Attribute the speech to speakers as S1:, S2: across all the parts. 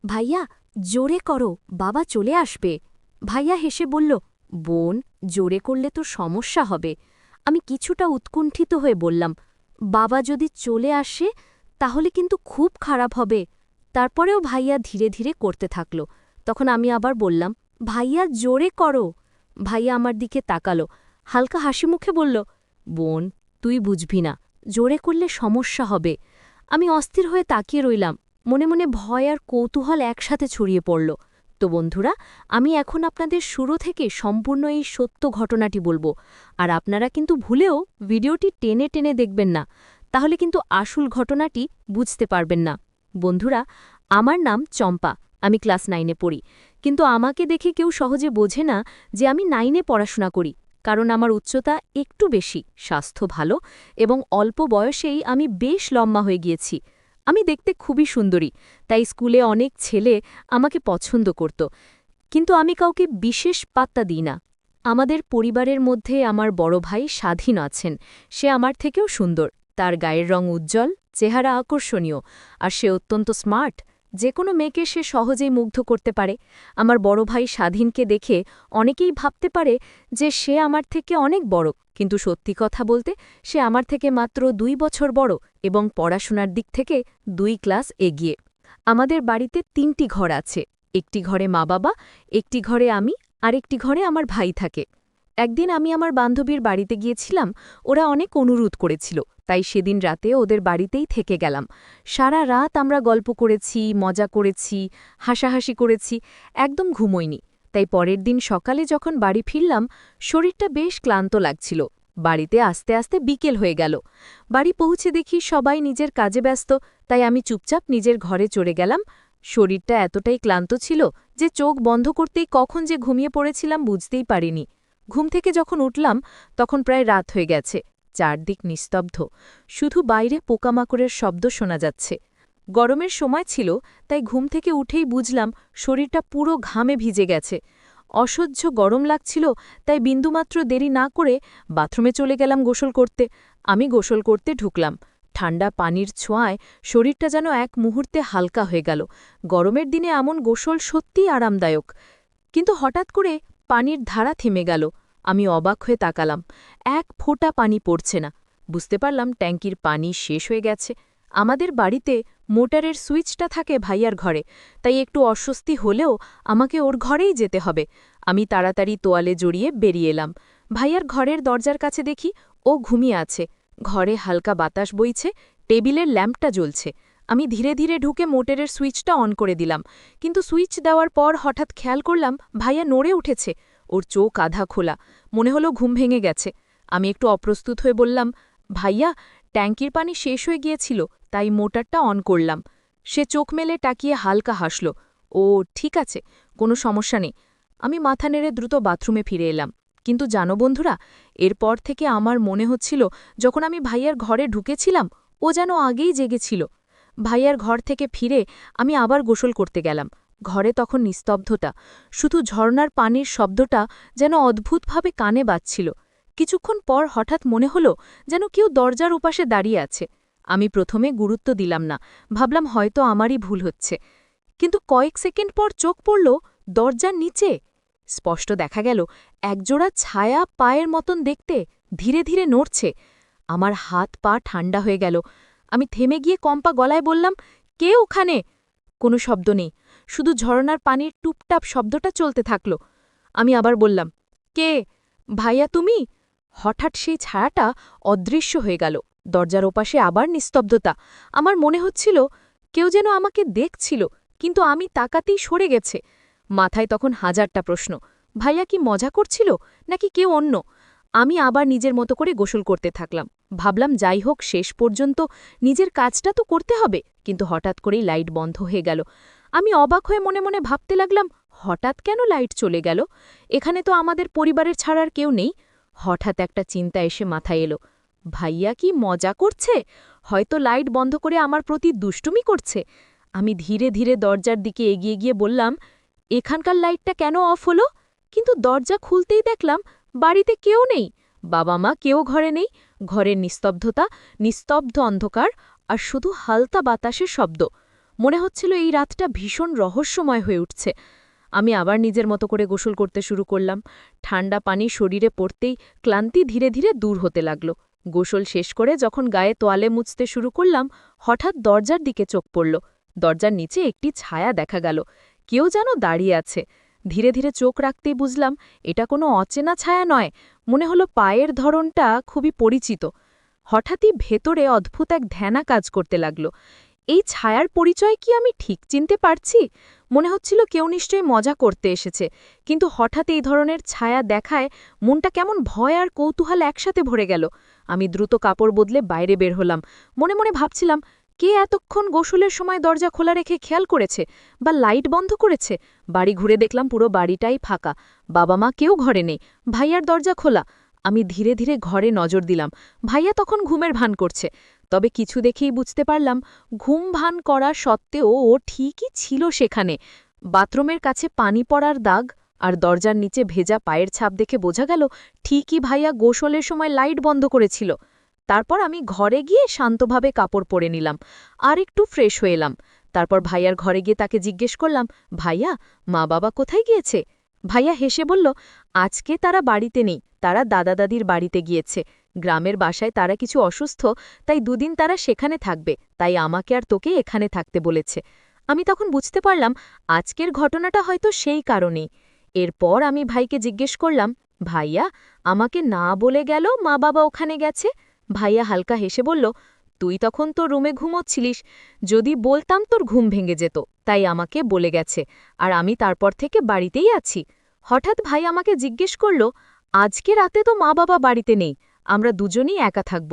S1: ভাইয়া, জোরে করো, বাবা চলে আসবে। ভাইয়া হেসে বলল, বোন, জোরে করলে তো সমস্যা হবে। আমি কিছুটা উৎকুণ্ঠিত হয়ে বললাম, বাবা যদি চলে আসে তাহলে কিন্তু খুব খারাপ হবে। তারপরেও ভাইয়া ধীরে ধীরে করতে থাকল। তখন আমি আবার বললাম, ভাইয়া জোরে করো। ভাইয়া আমার দিকে তাকালো, হালকা হাসি মুখে বলল, বোন, তুই বুঝবি না, জোরে করলে সমস্যা হবে। আমি অস্থির হয়ে তাকিয়ে রইলাম। মনে মনে ভয় আর কৌতূহল একসাথে ছড়িয়ে পড়ল। তো বন্ধুরা, আমি এখন আপনাদের শুরু থেকে সম্পূর্ণ এই সত্য ঘটনাটি বলবো। আর আপনারা কিন্তু ভুলেও ভিডিওটি টেনে টেনে দেখবেন না, তাহলে কিন্তু আসল ঘটনাটি বুঝতে পারবেন না। বন্ধুরা, আমার নাম চম্পা, আমি ক্লাস 9-এ পড়ি। কিন্তু আমাকে দেখে কেউ সহজে বোঝে না যে আমি 9-এ পড়াশোনা করি, কারণ আমার উচ্চতা একটু বেশি, স্বাস্থ্য ভালো এবং অল্প বয়সেই আমি বেশ লম্বা হয়ে গিয়েছি। আমি দেখতে খুবই সুন্দরী, তাই স্কুলে অনেক ছেলে আমাকে পছন্দ করত। কিন্তু আমি কাউকে বিশেষ পাত্তা দিই না। আমাদের পরিবারের মধ্যে আমার বড় ভাই স্বাধীন আছেন। সে আমার থেকেও সুন্দর, তার গায়ের রং উজ্জ্বল, চেহারা আকর্ষণীয়, আর সে অত্যন্ত স্মার্ট। যে কোনো মেয়েকে সে সহজেই মুগ্ধ করতে পারে। আমার বড় ভাই স্বাধীনকে দেখে অনেকেই ভাবতে পারে যে সে আমার থেকে অনেক বড়, কিন্তু সত্যি কথা বলতে সে আমার থেকে মাত্র 2 বছর বড় এবং পড়াশোনার দিক থেকে 2 ক্লাস এগিয়ে। আমাদের বাড়িতে 3টি ঘর আছে। একটি ঘরে মা বাবা, একটি ঘরে আমি, আর একটি ঘরে আমার ভাই থাকে। একদিন আমি আমার বান্ধবীর বাড়িতে গিয়েছিলাম। ওরা অনেক অনুরোধ করেছিল, তাই সেদিন রাতে ওদের বাড়িতেই থেকে গেলাম। সারা রাত আমরা গল্প করেছি, মজা করেছি, হাসাহাসি করেছি, একদম ঘুমোইনি। তাই পরের দিন সকালে যখন বাড়ি ফিরলাম, শরীরটা বেশ ক্লান্ত লাগছিল। বাড়িতে আস্তে আস্তে বিকেল হয়ে গেল। বাড়ি পৌঁছে দেখি সবাই নিজের কাজে ব্যস্ত, তাই আমি চুপচাপ নিজের ঘরে চলে গেলাম। শরীরটা এতটাই ক্লান্ত ছিল যে চোখ বন্ধ করতেই কখন যে ঘুমিয়ে পড়েছিলাম বুঝতেই পারিনি। ঘুম থেকে যখন উঠলাম তখন প্রায় রাত হয়ে গেছে। চারদিক নিস্তব্ধ, শুধু বাইরে পোকামাকড়ের শব্দ শোনা যাচ্ছে। গরমের সময় ছিল, তাই ঘুম থেকে উঠেই বুঝলাম শরীরটা পুরো ঘামে ভিজে গেছে। অসহ্য গরম লাগছিল, তাই বিন্দুমাত্র দেরি না করে বাথরুমে চলে গেলাম গোসল করতে। আমি গোসল করতে ঢুকলাম। ঠান্ডা পানির ছোঁয়ায় শরীরটা যেন এক মুহূর্তে হালকা হয়ে গেল। গরমের দিনে এমন গোসল সত্যিই আরামদায়ক। কিন্তু হঠাৎ করে পানির ধারা থেমে গেল। আমি অবাক হয়ে তাকালাম। এক ফোঁটা পানি পড়ছে না। বুঝতে পারলাম ট্যাঙ্কির পানি শেষ হয়ে গেছে। আমাদের বাড়িতে মোটরের সুইচটা থাকে ভাইয়ার ঘরে, তাই একটু অস্বস্তি হলেও আমাকে ওর ঘরেই যেতে হবে। আমি তাড়াতাড়ি তোয়ালে জড়িয়ে বেরিয়ে এলাম। ভাইয়ার ঘরের দরজার কাছে দেখি ও ঘুমিয়ে আছে। ঘরে হালকা বাতাস বইছে, টেবিলের ল্যাম্পটা জ্বলছে। আমি ধীরে ধীরে ঢুকে মোটরের সুইচটা অন করে দিলাম। কিন্তু সুইচ দেওয়ার পর হঠাৎ খেয়াল করলাম ভাইয়া নড়ে উঠেছে। ওর চোখ আধা খোলা, মনে হলো ঘুম ভেঙে গেছে। আমি একটু অপ্রস্তুত হয়ে বললাম, ভাইয়া, ট্যাঙ্কির পানি শেষ হয়ে গিয়েছিল, তাই মোটরটা অন করলাম। সে চোখ মেলে তাকিয়ে হালকা হাসল। ও ঠিক আছে, কোনো সমস্যা নেই। আমি মাথা নেড়ে দ্রুত বাথরুমে ফিরে এলাম। কিন্তু জানো বন্ধুরা, এরপর থেকে আমার মনে হচ্ছিল যখন আমি ভাইয়ার ঘরে ঢুকেছিলাম ও যেন আগেই জেগেছিল। ভাইয়ার ঘর থেকে ফিরে আমি আবার গোসল করতে গেলাম। ঘরে তখন নিস্তব্ধতা, শুধু ঝর্নার পানির শব্দটা যেন অদ্ভুতভাবে কানে বাজছিল। কিছুক্ষণ পর হঠাৎ মনে হলো যেন কেউ দরজার ওপাশে দাঁড়িয়ে আছে। আমি প্রথমে গুরুত্ব দিলাম না, ভাবলাম হয়তো আমারই ভুল হচ্ছে। কিন্তু কয়েক সেকেন্ড পর চোখ পড়ল দরজার নিচে। স্পষ্ট দেখা গেল একজোড়া ছায়া পায়ের মতন দেখতে ধীরে ধীরে নড়ছে। আমার হাত পা ঠান্ডা হয়ে গেল। আমি থেমে গিয়ে কম্পা গলায় বললাম, কে ওখানে? কোনো শব্দ নেই, শুধু ঝরনার পানির টুপটাপ শব্দটা চলতে থাকল। আমি আবার বললাম, কে? ভাইয়া তুমি? হঠাৎ সেই ছায়াটা অদৃশ্য হয়ে গেল। দরজার ওপাশে আবার নিস্তব্ধতা। আমার মনে হচ্ছিল কেউ যেন আমাকে দেখছিল, কিন্তু আমি তাকাতেই সরে গেছে। মাথায় তখন হাজারটা প্রশ্ন। ভাইয়া কি মজা করছিল, নাকি কেউ অন্য? আমি আবার নিজের মতো করে গোসল করতে থাকলাম। ভাবলাম যাই হোক, শেষ পর্যন্ত নিজের কাজটা তো করতে হবে। কিন্তু হঠাৎ করেই লাইট বন্ধ হয়ে গেল। আমি অবাক হয়ে মনে মনে ভাবতে লাগলাম, হঠাৎ কেন লাইট চলে গেল? এখানে তো আমাদের পরিবারের ছাড়ার কেউ নেই। হঠাৎ একটা চিন্তা এসে মাথায় এলো, ভাইয়া কি মজা করছে? হয়তো লাইট বন্ধ করে আমার প্রতি দুষ্টুমি করছে। আমি ধীরে ধীরে দরজার দিকে এগিয়ে গিয়ে বললাম, এখানকার লাইটটা কেন অফ হলো? কিন্তু দরজা খুলতেই দেখলাম বাড়িতে কেউ নেই। বাবা মা কেউ ঘরে নেই। ঘরের নিস্তব্ধতা, নিস্তব্ধ অন্ধকার, আর শুধু হালকা বাতাসের শব্দ। মনে হচ্ছিল এই রাতটা ভীষণ রহস্যময় হয়ে উঠছে। আমি আবার নিজের মতো করে গোসল করতে শুরু করলাম। ঠান্ডা পানি শরীরে পড়তেই ক্লান্তি ধীরে ধীরে দূর হতে লাগল। গোসল শেষ করে যখন গায়ে তোয়ালে মুছতে শুরু করলাম, হঠাৎ দরজার দিকে চোখ পড়ল। দরজার নিচে একটি ছায়া দেখা গেল। কেউ যেন দাঁড়িয়ে আছে। ধীরে ধীরে চোখ রাখতেই বুঝলাম এটা কোনো অচেনা ছায়া নয়। মনে হলো পায়ের ধরনটা খুবই পরিচিত। হঠাৎই ভেতরে অদ্ভুত এক ধ্যানা কাজ করতে লাগল। এই ছায়ার পরিচয় কি আমি ঠিক চিনতে পারছি? মনে হচ্ছিল কেউ নিশ্চয়ই মজা করতে এসেছে, কিন্তু হঠাৎ এই ধরনের ছায়া দেখায় মনটা কেমন ভয় আর কৌতূহল একসাথে ভরে গেল। আমি দ্রুত কাপড় বদলে বাইরে বের হলাম। মনে মনে ভাবছিলাম, কে এতক্ষণ গোসলের সময় দরজা খোলা রেখে খেয়াল করেছে বা লাইট বন্ধ করেছে? বাড়ি ঘুরে দেখলাম পুরো বাড়িটাই ফাঁকা। বাবা মা কেউ ঘরে নেই। ভাইয়ার দরজা খোলা। আমি ধীরে ধীরে ঘরে নজর দিলাম। ভাইয়া তখন ঘুমের ভান করছে। তবে কিছু দেখেই বুঝতে পারলাম ঘুম ভান করা সত্ত্বেও ও ঠিকই ছিল সেখানে। বাথরুমের কাছে পানি পড়ার দাগ আর দরজার নিচে ভেজা পায়ের ছাপ দেখে বোঝা গেল ঠিকই ভাইয়া গোসলের সময় লাইট বন্ধ করেছিল। তারপর আমি ঘরে গিয়ে শান্তভাবে কাপড় পরে নিলাম আর একটু ফ্রেশ হয়ে এলাম। তারপর ভাইয়ার ঘরে গিয়ে তাকে জিজ্ঞেস করলাম, ভাইয়া, মা বাবা কোথায় গিয়েছে? ভাইয়া হেসে বলল, আজকে তারা বাড়িতে নেই, তারা দাদা দাদির বাড়িতে গিয়েছে। গ্রামের বাসায় তারা কিছু অসুস্থ, তাই দুদিন তারা সেখানে থাকবে, তাই আমাকে আর তোকে এখানে থাকতে বলেছে। আমি তখন বুঝতে পারলাম আজকের ঘটনাটা হয়তো সেই কারণেই। এরপর আমি ভাইকে জিজ্ঞেস করলাম, ভাইয়া, আমাকে না বলে গেল মা বাবা ওখানে গেছে? ভাইয়া হালকা হেসে বলল, তুই তখন তোর রুমে ঘুমোচ্ছিলিস, যদি বলতাম তোর ঘুম ভেঙে যেত, তাই আমাকে বলে গেছে, আর আমি তারপর থেকে বাড়িতেই আছি। হঠাৎ ভাই আমাকে জিজ্ঞেস করল, আজকে রাতে তো মা বাবা বাড়িতে নেই, আমরা দুজনই একা থাকব।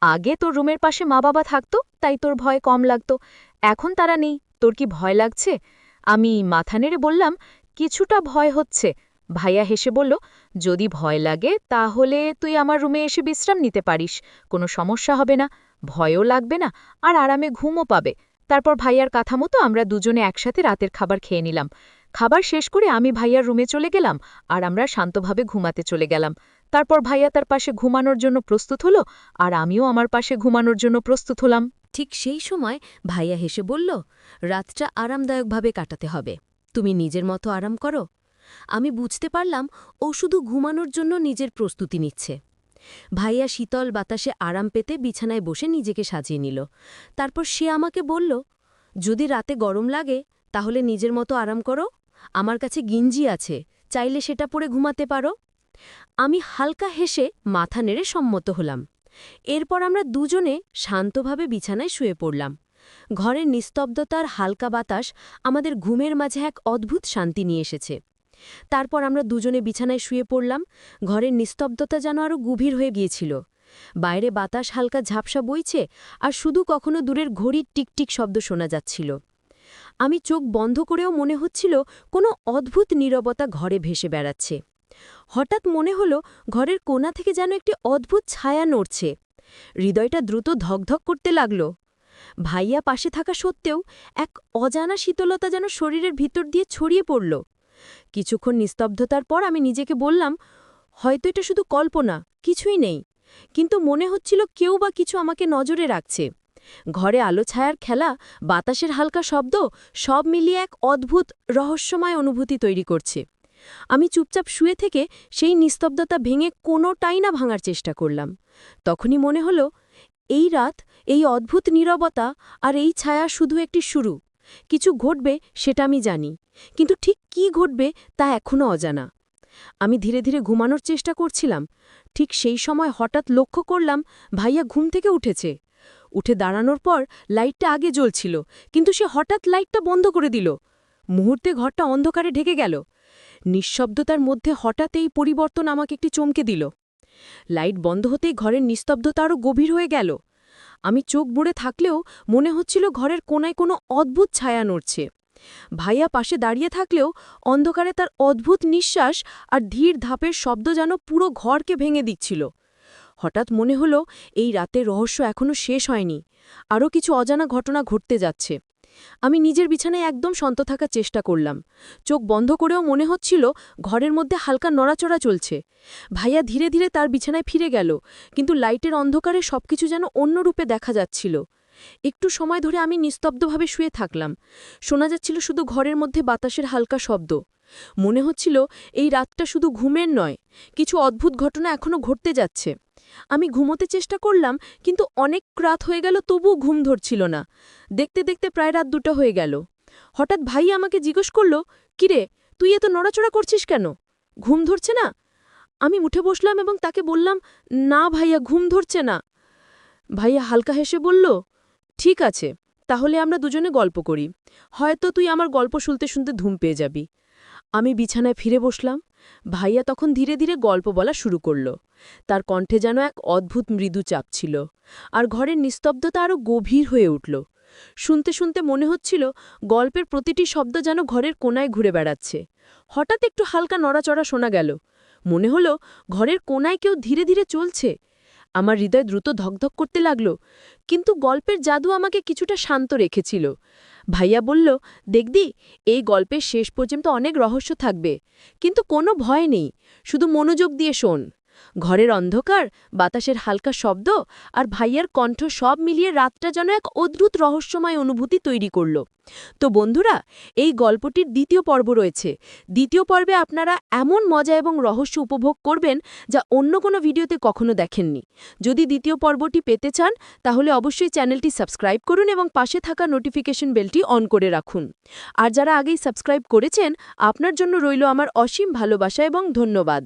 S1: আগে তোর রুমের পাশে মা বাবা থাকতো, তাই তোর ভয় কম লাগতো, এখন তারা নেই, তোর কি ভয় লাগছে? আমি মাথা নেড়ে বললাম, কিছুটা ভয় হচ্ছে। ভাইয়া হেসে বলল, যদি ভয় লাগে তাহলে তুই আমার রুমে এসে বিশ্রাম নিতে পারিস, কোনো সমস্যা হবে না, ভয়ও লাগবে না, আর আরামে ঘুমও পাবে। তারপর ভাইয়ার কথা মতো আমরা দুজনে একসাথে রাতের খাবার খেয়ে নিলাম। খাবার শেষ করে আমি ভাইয়ার রুমে চলে গেলাম আর আমরা শান্তভাবে ঘুমাতে চলে গেলাম। তারপর ভাইয়া তার পাশে ঘুমানোর জন্য প্রস্তুত হলো আর আমিও আমার পাশে ঘুমানোর জন্য প্রস্তুত হলাম। ঠিক সেই সময় ভাইয়া হেসে বলল, রাতটা আরামদায়কভাবে কাটাতে হবে, তুমি নিজের মতো আরাম করো। আমি বুঝতে পারলাম ও শুধু ঘুমানোর জন্য নিজের প্রস্তুতি নিচ্ছে। ভাইয়া শীতল বাতাসে আরাম পেতে বিছানায় বসে নিজেকে সাজিয়ে নিল। তারপর সে আমাকে বলল, যদি রাতে গরম লাগে তাহলে নিজের মতো আরাম করো, আমার কাছে গিঞ্জি আছে, চাইলে সেটা পরে ঘুমাতে পারো। আমি হালকা হেসে মাথা নেড়ে সম্মত হলাম। এরপর আমরা দুজনে শান্তভাবে বিছানায় শুয়ে পড়লাম। ঘরের নিস্তব্ধতার হালকা বাতাস আমাদের ঘুমের মাঝে এক অদ্ভুত শান্তি নিয়ে এসেছে। তারপর আমরা দুজনে বিছানায় শুয়ে পড়লাম। ঘরের নিস্তব্ধতা যেন আরও গভীর হয়ে গিয়েছিল। বাইরে বাতাস হালকা ঝাপসা বইছে আর শুধু কখনো দূরের ঘড়ির টিকটিক শব্দ শোনা যাচ্ছিল। আমি চোখ বন্ধ করেও মনে হচ্ছিল কোনো অদ্ভুত নীরবতা ঘরে ভেসে বেড়াচ্ছে। হঠাৎ মনে হলো ঘরের কোণা থেকে যেন একটি অদ্ভুত ছায়া নড়ছে। হৃদয়টা দ্রুত ধকধক করতে লাগল। ভাইয়া পাশে থাকা সত্ত্বেও এক অজানা শীতলতা যেন শরীরের ভিতর দিয়ে ছড়িয়ে পড়ল। কিছুক্ষণ নিস্তব্ধতার পর আমি নিজেকে বললাম, হয়তো এটা শুধু কল্পনা, কিছুই নেই। কিন্তু মনে হচ্ছিল কেউ বা কিছু আমাকে নজরে রাখছে। ঘরে আলো ছায়ার খেলা, বাতাসের হালকা শব্দ, সব মিলিয়ে এক অদ্ভুত রহস্যময় অনুভূতি তৈরি করছে। আমি চুপচাপ শুয়ে থেকে সেই নিস্তব্ধতা ভেঙে কোনোটাই না ভাঙার চেষ্টা করলাম। তখনই মনে হলো, এই রাত, এই অদ্ভুত নীরবতা আর এই ছায়া শুধু একটি শুরু। কিছু ঘটবে সেটা আমি জানি, কিন্তু ঠিক কী ঘটবে তা এখনও অজানা। আমি ধীরে ধীরে ঘুমানোর চেষ্টা করছিলাম। ঠিক সেই সময় হঠাৎ লক্ষ্য করলাম ভাইয়া ঘুম থেকে উঠেছে। উঠে দাঁড়ানোর পর লাইটটা আগে জ্বলছিল, কিন্তু সে হঠাৎ লাইটটা বন্ধ করে দিল। মুহূর্তে ঘরটা অন্ধকারে ঢেকে গেল। নিঃশব্দতার মধ্যে হঠাৎ এই পরিবর্তন আমাকে একটি চমকে দিল। লাইট বন্ধ হতেই ঘরের নিস্তব্ধতা আরও গভীর হয়ে গেল। আমি চোখ বুড়ে থাকলেও মনে হচ্ছিল ঘরের কোনায় কোনো অদ্ভুত ছায়া নড়ছে। ভাইয়া পাশে দাঁড়িয়ে থাকলেও অন্ধকারে তার অদ্ভুত নিঃশ্বাস আর ধীর ধাপের শব্দ যেন পুরো ঘরকে ভেঙে দিচ্ছিল। হঠাৎ মনে হলো এই রাতের রহস্য এখনও শেষ হয়নি, আরও কিছু অজানা ঘটনা ঘটতে যাচ্ছে। আমি নিজের বিছানায় একদম শান্ত থাকার চেষ্টা করলাম। চোখ বন্ধ করেও মনে হচ্ছিল ঘরের মধ্যে হালকা নড়াচড়া চলছে। ভাইয়া ধীরে ধীরে তার বিছানায় ফিরে গেল, কিন্তু লাইটের অন্ধকারে সবকিছু যেন অন্য রূপে দেখা যাচ্ছিল।
S2: একটু সময় ধরে আমি নিস্তব্ধভাবে শুয়ে থাকলাম। শোনা যাচ্ছিল শুধু ঘরের মধ্যে বাতাসের হালকা শব্দ। মনে হচ্ছিল এই রাতটা শুধু ঘুমের নয়, কিছু অদ্ভুত ঘটনা এখনো ঘটতে যাচ্ছে। আমি ঘুমোতে চেষ্টা করলাম, কিন্তু অনেক রাত হয়ে গেল, তবুও ঘুম ধরছিল না। দেখতে দেখতে প্রায় রাত 2টা হয়ে গেল। হঠাৎ ভাই আমাকে জিজ্ঞেস করল, কিরে, তুই এত নড়াচড়া করছিস কেন? ঘুম ধরছে না? আমি উঠে বসলাম এবং তাকে বললাম, না ভাইয়া, ঘুম ধরছে না। ভাইয়া হালকা হেসে বলল, ঠিক আছে, তাহলে আমরা দুজনে গল্প করি। হয়তো তুই আমার গল্প শুনতে শুনতে ঘুম পেয়ে যাবি। আমি বিছানায় ফিরে বসলাম। ভাইয়া তখন ধীরে ধীরে গল্প বলা শুরু করল। তার কণ্ঠে যেন এক অদ্ভুত মৃদু চাপ ছিল, আর ঘরের নিস্তব্ধতা আরও গভীর হয়ে উঠল। শুনতে শুনতে মনে হচ্ছিল গল্পের প্রতিটি শব্দ যেন ঘরের কোনায় ঘুরে বেড়াচ্ছে। হঠাৎ একটু হালকা নড়াচড়া শোনা গেল। মনে হলো ঘরের কোনায় কেউ ধীরে ধীরে চলছে। আমার হৃদয় দ্রুত ধকধক করতে লাগল, কিন্তু গল্পের জাদু আমাকে কিছুটা শান্ত রেখেছিল। ভাইয়া বলল, দেখদি, এই গল্পের শেষ পর্যন্ত অনেক রহস্য থাকবে, কিন্তু কোনো ভয় নেই, শুধু মনোযোগ দিয়ে শোন। ঘরের অন্ধকার, বাতাসের হালকা শব্দ আর ভাইয়ার কণ্ঠ সব মিলিয়ে রাতটা যেন এক অদ্ভুত রহস্যময় অনুভূতি তৈরি করল। তো বন্ধুরা, এই গল্পটির দ্বিতীয় পর্ব রয়েছে। দ্বিতীয় পর্বে আপনারা এমন মজা এবং রহস্য উপভোগ করবেন যা অন্য কোনো ভিডিওতে কখনো দেখেননি। যদি দ্বিতীয় পর্বটি পেতে চান, তাহলে অবশ্যই চ্যানেলটি সাবস্ক্রাইব করুন এবং পাশে থাকা নোটিফিকেশন বেলটি অন করে রাখুন। আর যারা আগেই সাবস্ক্রাইব করেছেন, আপনার জন্য রইল আমার অসীম ভালোবাসা এবং ধন্যবাদ।